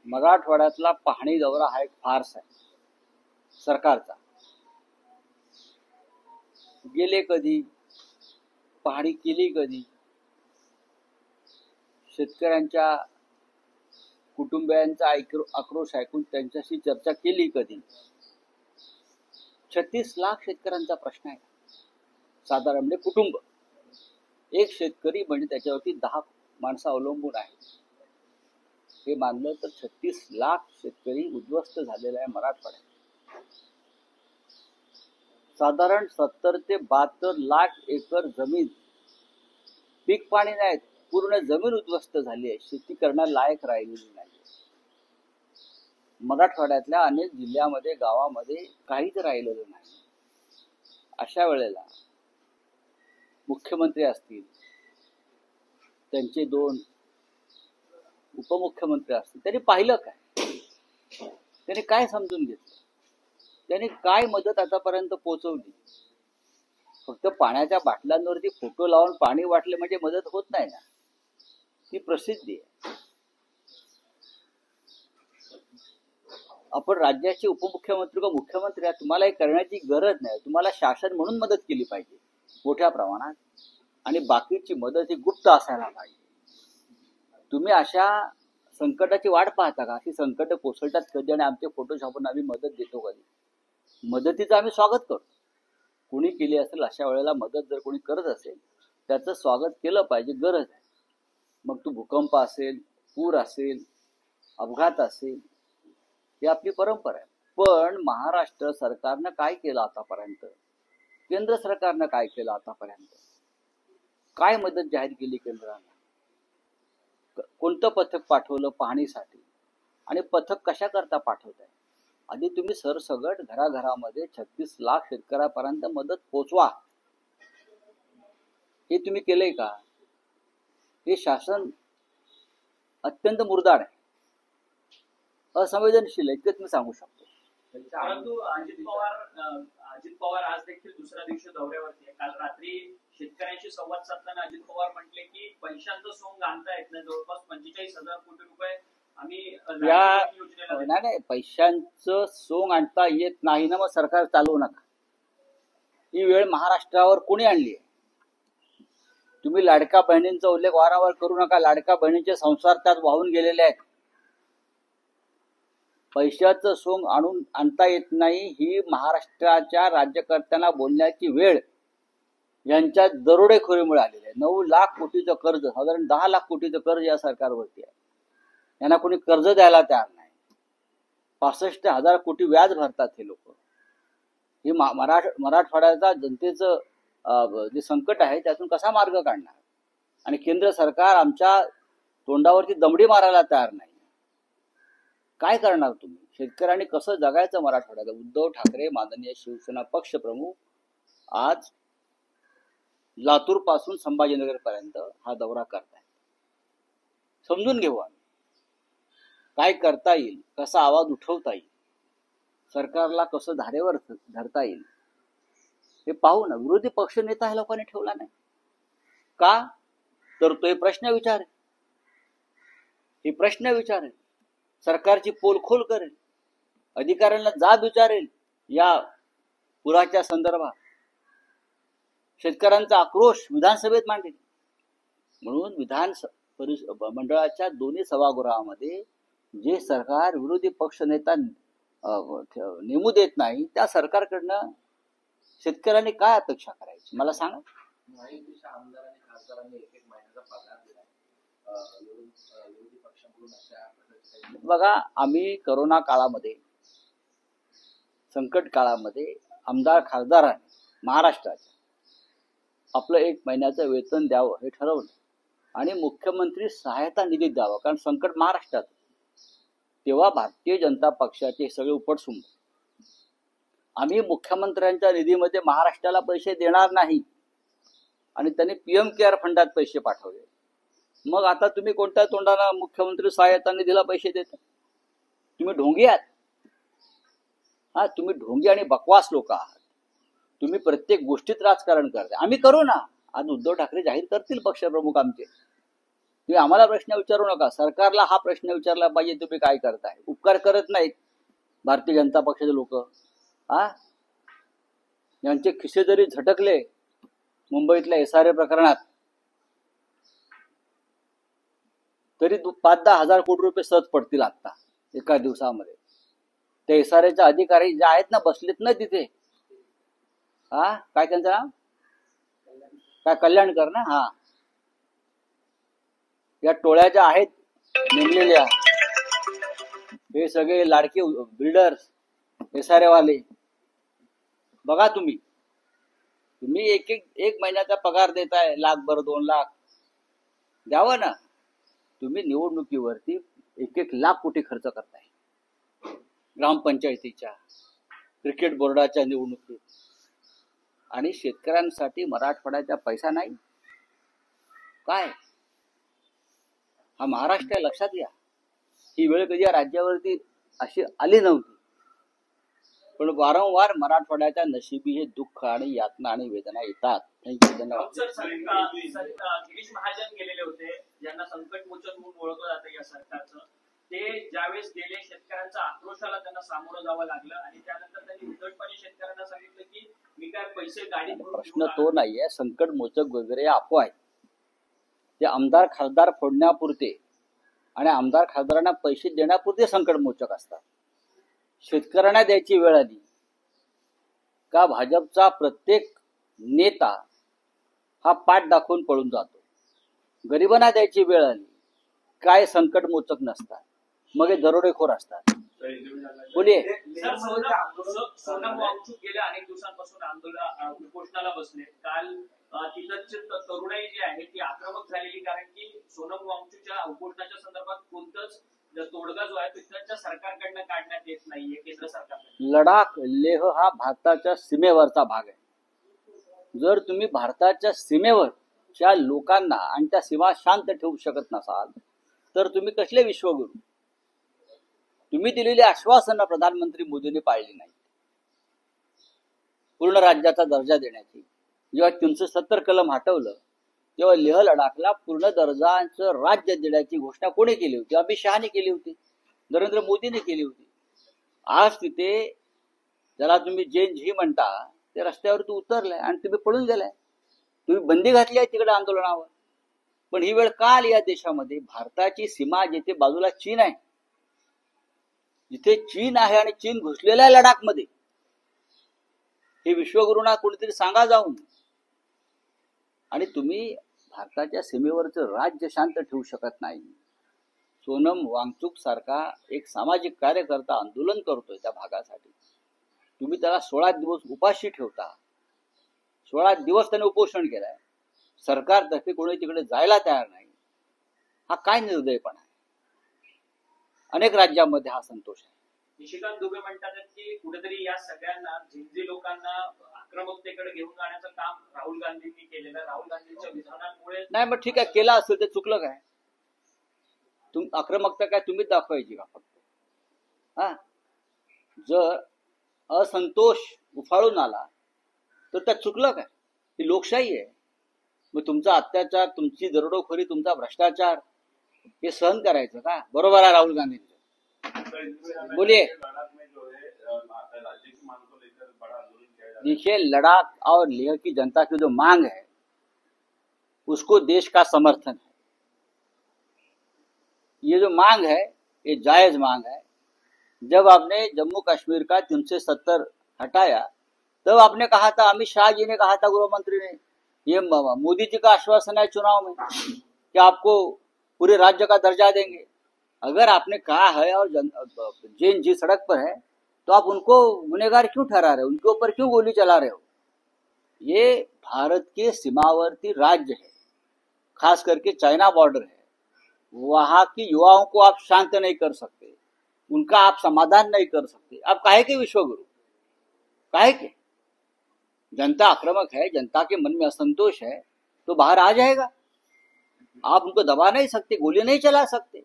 मराठवाड्यातला पाहणी दौरा हा एक फार्स आहे सरकारचा. गेले कधी, पाहणी केली कधी, शेतकऱ्यांच्या कुटुंबियांचा आक्रोश ऐकून त्यांच्याशी चर्चा केली कधी. 36 लाख शेतकऱ्यांचा प्रश्न आहे. साधारण म्हणजे कुटुंब, एक शेतकरी म्हणजे त्याच्यावरती 10 माणसं अवलंबून आहेत. हे मानलं तर 36 लाख शेतकरी उद्ध्वस्त झालेला आहे मराठवाड्यात. साधारण 70 ते 72 लाख एकर जमीन, पीक पाणी नाहीत, पूर्ण जमीन उद्ध्वस्त झाली आहे. शेती करण्याला लायक राहिलेली नाही. मराठवाड्यातल्या अनेक जिल्ह्यामध्ये, गावामध्ये काहीच राहिलेलं नाही. अशा वेळेला मुख्यमंत्री असतील, त्यांचे 2 उपमुख्यमंत्री असतील, त्यांनी पाहिलं काय? त्यांनी काय समजून घेतलं? त्यांनी काय मदत आतापर्यंत पोहोचवली? फक्त पाण्याच्या बाटल्यांवरती फोटो लावून पाणी वाटले म्हणजे मदत होत नाही ना. ती प्रसिद्धी आहे. आपण राज्याचे उपमुख्यमंत्री किंवा मुख्यमंत्री आहे, तुम्हाला हे करण्याची गरज नाही. तुम्हाला शासन म्हणून मदत केली पाहिजे मोठ्या प्रमाणात, आणि बाकीची मदत ही गुप्त असायला पाहिजे. तुम्ही अशा संकटाची वाट पाहता का? अशी संकट कोसळतात कधी आणि आमचे फोटो छापून आम्ही मदत देतो कधी? मदतीचं आम्ही स्वागत करतो. कोणी केली असेल अशा वेळेला मदत जर कोणी करत असेल त्याचं स्वागत केलं पाहिजे, गरज आहे. मग तो भूकंप असेल, पूर असेल, अपघात असेल, ही आपली परंपरा आहे. पण महाराष्ट्र सरकारनं काय केलं आतापर्यंत? केंद्र सरकारनं काय केलं आतापर्यंत? काय मदत जाहीर केली केंद्रानं? कोणतं पथक पाठवलं पाहणीसाठी? आणि पथक कशा करता पाठवत आहे? आधी तुम्ही सरसगट घराघरामध्ये 36 लाख शेतकऱ्यापर्यंत मदत पोचवा. हे तुम्ही केलंय का? हे शासन अत्यंत मुरदाड आहे, असंवेदनशील आहे, इतकंच मी सांगू शकतो. परंतु अजित पवार आज देखील दुसऱ्या दिवशी दौऱ्यावरती आहे. काल रात्री शेतकऱ्यांशी संवाद साधताना अजित पवार म्हटले की पैशांचं सोंग आणता येत नाही. जवळपास 45,000 कोटी रुपये आम्ही नाही, पैशांचं सोंग आणता येत नाही ना, मग सरकार चालवू नका. ही वेळ महाराष्ट्रावर कोणी आणली आहे? तुम्ही लाडक्या बहिणींचा उल्लेख वारंवार करू नका. लाडक्या बहिणींचे संसार त्यात वाहून गेलेले आहेत. पैशाचं सोंग आणता येत नाही ही महाराष्ट्राच्या राज्यकर्त्यांना बोलण्याची वेळ यांच्या दरोडेखोरीमुळे आलेली आहे. 9 लाख कोटीचं कर्ज, साधारण 10 लाख कोटीचं कर्ज या सरकारवरती आहे. यांना कोणी कर्ज द्यायला तयार नाही. 65,000 कोटी व्याज भरतात हे लोक. हे मराठवाड्याचा जनतेचं जे संकट आहे त्यातून कसा मार्ग काढणार? आणि केंद्र सरकार आमच्या तोंडावरती दमडी मारायला तयार नाही. काय करणार तुम्ही? शेतकऱ्यांनी कसं जगायचं मराठवाड्याला? उद्धव ठाकरे माननीय शिवसेना पक्ष प्रमुख आज लातूर पासून संभाजीनगर पर्यंत हा दौरा करताय. समजून घेऊ आम्ही काय करता येईल, कसा आवाज उठवता येईल, सरकारला कसं धारेवर धरता येईल हे पाहू ना. विरोधी पक्ष नेता ह्या लोकांनी ठेवला नाही का? तर तो हे प्रश्न विचारेल, सरकारची पोलखोल करेल, अधिकाऱ्यांना जाब विचारेल या पुराच्या संदर्भात, शेतकऱ्यांचा आक्रोश विधानसभेत मांडेल. म्हणून विधान मंडळाच्या दोन्ही सभागृहामध्ये जे सरकार विरोधी पक्ष नेता नेमू देत नाही त्या सरकारकडनं शेतकऱ्यांनी काय अपेक्षा करायची मला सांगा. आमदारांनी खासदारांनी 1-1 महिन्याचा पगार दिलाय. विरोधी पक्षाकडून बघा, आम्ही करोना काळामध्ये, संकट काळामध्ये आमदार खासदारांनी महाराष्ट्राच्या आपलं 1 महिन्याचं वेतन द्यावं हे ठरवलं आणि मुख्यमंत्री सहायता निधी द्यावा, कारण संकट महाराष्ट्रात. तेव्हा भारतीय जनता पक्षाचे सगळे उपटसुंब आम्ही मुख्यमंत्र्यांच्या निधीमध्ये महाराष्ट्राला पैसे देणार नाही आणि त्यांनी PM केअर फंडात पैसे पाठवले. मग आता तुम्ही कोणत्या तोंडाला मुख्यमंत्री सहायता निधीला पैसे देता? तुम्ही ढोंगी आहात. हा, तुम्ही ढोंगी आणि बकवास लोक आहात. तुम्ही प्रत्येक गोष्टीत राजकारण करता. आम्ही करू ना. आज उद्धव ठाकरे जाहीर करतील पक्षप्रमुख आमचे. तुम्ही आम्हाला प्रश्न विचारू नका, सरकारला हा प्रश्न विचारला पाहिजे, तुम्ही काय करताय. उपकार करत नाहीत भारतीय जनता पक्षाचे लोक. हा, यांचे खिसे जरी झटकले मुंबईतल्या SRA प्रकरणात तरी 5-10 हजार कोटी रुपये सहज पडतील आता एका दिवसामध्ये. ते SRAचे अधिकारी जे आहेत ना, बसलेत ना तिथे. हा, काय त्यांचं नाव, काय कल्याणकर ना. हा, या टोळ्या ज्या आहेत नेमलेल्या, हे सगळे लाडके बिल्डर्स, SRA वाले. बघा तुम्ही एक महिन्याचा पगार देताय, लाखभर 2 लाख द्यावं ना. तुम्ही निवडणुकीवरती 1 लाख कोटी खर्च करताय, ग्रामपंचायतीच्या, क्रिकेट बोर्डाच्या निवडणुकीत, आणि शेतकऱ्यांसाठी मराठवाड्याचा पैसा नाही. काय हा महाराष्ट्र आहे, लक्षात घ्या. ही वेळ कधी या राज्यावरती अशी आली नव्हती, पण वारंवार मराठवाड्याच्या नशिबी हे दुःख आणि यातना आणि वेदना येतात. थँक्यू, धन्यवाद. गिरीश महाजन गेलेले होते, ज्यांना संकट मोचन म्हणून ओळखलं जातं या सरकारचं. ते ज्यावेळेस गेले, शेतकऱ्यांचा आक्रोशाला त्यांना सामोरं जावं लागलं, आणि त्यानंतर त्यांनी उद्धटपणे शेतकऱ्यांना सांगितलं की मी काय पैसे गाडीत भरून प्रश्न घेऊन तो आलो. नाहीये, संकट मोचक वगैरे अफवा आहे. ते आमदार खासदार फोडण्यापुरते आणि आमदार खासदारांना पैसे देण्यापुरते संकट मोचक असतात. शेतकऱ्यांना द्यायची वेळ आली का भाजपचा प्रत्येक नेता हा पाठ दाखवून पळून जातो. गरिबांना द्यायची वेळ आली काय संकट मोचक नसतात, मग हे दरोडेखोर असतात. बोलिये. सर, सोनम वांगचूक गेल्या अनेक दिवसांपासून उपोषणाला बसले. काल तिथंचे तरुणाई जी आहे ती आक्रमक झालेली, कारण की सोनम वांगचूकच्या उपोषणाच्या संदर्भात कोणतंच तोडगा जो आहे तो तिथल्या सरकारकडनं काढण्यात येत नाहीये, केंद्र सरकारकडे. लडाख लेह हा भारताच्या सीमेवरचा भाग आहे. जर तुम्ही भारताच्या सीमेवरच्या लोकांना आणि त्या सीमा शांत ठेवू शकत नसाल तर तुम्ही कसले विश्वगुरू. तुम्ही दिलेली आश्वासनं प्रधानमंत्री मोदींनी पाळली नाही. पूर्ण राज्याचा दर्जा देण्याची, जेव्हा 370 कलम हटवलं तेव्हा लेह लडाखला पूर्ण दर्जाचं राज्य देण्याची घोषणा कोणी केली होती? अमित शहाने केली होती, नरेंद्र मोदीने केली होती. आज तिथे ज्याला तुम्ही जैन झी म्हणता ते रस्त्यावरती उतरलाय आणि तुम्ही पळून गेलाय. तुम्ही बंदी घातली आहे तिकडे आंदोलनावर. पण ही वेळ का आली या देशामध्ये? भारताची सीमा जिथे बाजूला चीन आहे, जिथे चीन आहे आणि चीन घुसलेला आहे लडाखमध्ये, हे विश्वगुरूंना कोणीतरी सांगा जाऊन. आणि तुम्ही भारताच्या सीमेवरचं राज्य शांत ठेवू शकत नाही. सोनम वांगचूक सारखा एक सामाजिक कार्यकर्ता आंदोलन करतोय त्या भागासाठी, तुम्ही त्याला 16 दिवस उपाशी ठेवता. 16 दिवस त्याने उपोषण केलंय, सरकारतर्फे कोणी तिकडे जायला तयार नाही. हा काय निर्दयपणा आहे? अनेक राज्यांमध्ये हा संतोष आहे. निशिकांत दुबे म्हणतात की कुठेतरी या सगळ्यांना, झिंझी लोकांना आक्रमकतेकडे घेऊन जाण्याचं काम राहुल गांधींनी केलेलं. राहुल गांधींच्या विधानांमुळे. नाही, मग ठीक आहे, केलं असेल ते चुकलं काय? आक्रमकता काय तुम्हीच दाखवायची का फक्त? हा, जर असंतोष उफाळून आला तर त्यात चुकलं काय? ही लोकशाही आहे. मग तुमचा अत्याचार, तुमची दरोडेखोरी, तुमचा भ्रष्टाचार हे सहन करायचं का? बरोबर आहे राहुल गांधींचं. बोलिए. देखिए, लद्दाख और लेह की जनता की जो मांग है उसको देश का समर्थन है. ये जो मांग है ये जायज मांग है. जब आपने जम्मू कश्मीर का 370 हटाया तब आपने कहा था, अमित शाह जी ने कहा था, गृह मंत्री ने, ये मोदी जी का आश्वासन है चुनाव में कि आपको पूरे राज्य का दर्जा देंगे. अगर आपने कहा है और जैन जी सड़क पर है तो आप उनको गुनहगार क्यों ठहरा रहे हो? उनके ऊपर क्यों गोली चला रहे हो? ये भारत के सीमावर्ती राज्य है, खास करके चाइना बॉर्डर है. वहां की युवाओं को आप शांत नहीं कर सकते, उनका आप समाधान नहीं कर सकते. आप काहे के विश्वगुरु? काहे के? जनता आक्रामक है, जनता के मन में असंतोष है तो बाहर आ जाएगा. आप उनको दबा नहीं सकते, गोली नहीं चला सकते.